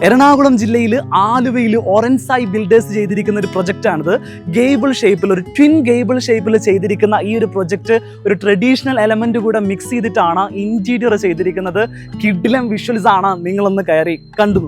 എറണാകുളം ജില്ലയിൽ ആലുവയിൽ ഒറൻസായി ബിൽഡേഴ്സ് ചെയ്തിരിക്കുന്ന ഒരു പ്രൊജക്റ്റാണിത്. ഗേബിൾ ഷേപ്പിൽ, ഒരു ട്വിൻ ഗേബിൾ ഷേപ്പിൽ ചെയ്തിരിക്കുന്ന ഈ ഒരു പ്രൊജക്റ്റ് ഒരു ട്രഡീഷണൽ എലമെന്റ് കൂടെ മിക്സ് ചെയ്തിട്ടാണ് ഇന്റീരിയർ ചെയ്തിരിക്കുന്നത്. കിഡിലം വിഷ്വൽസ് ആണ്, നിങ്ങളൊന്ന് കയറി കണ്ടു.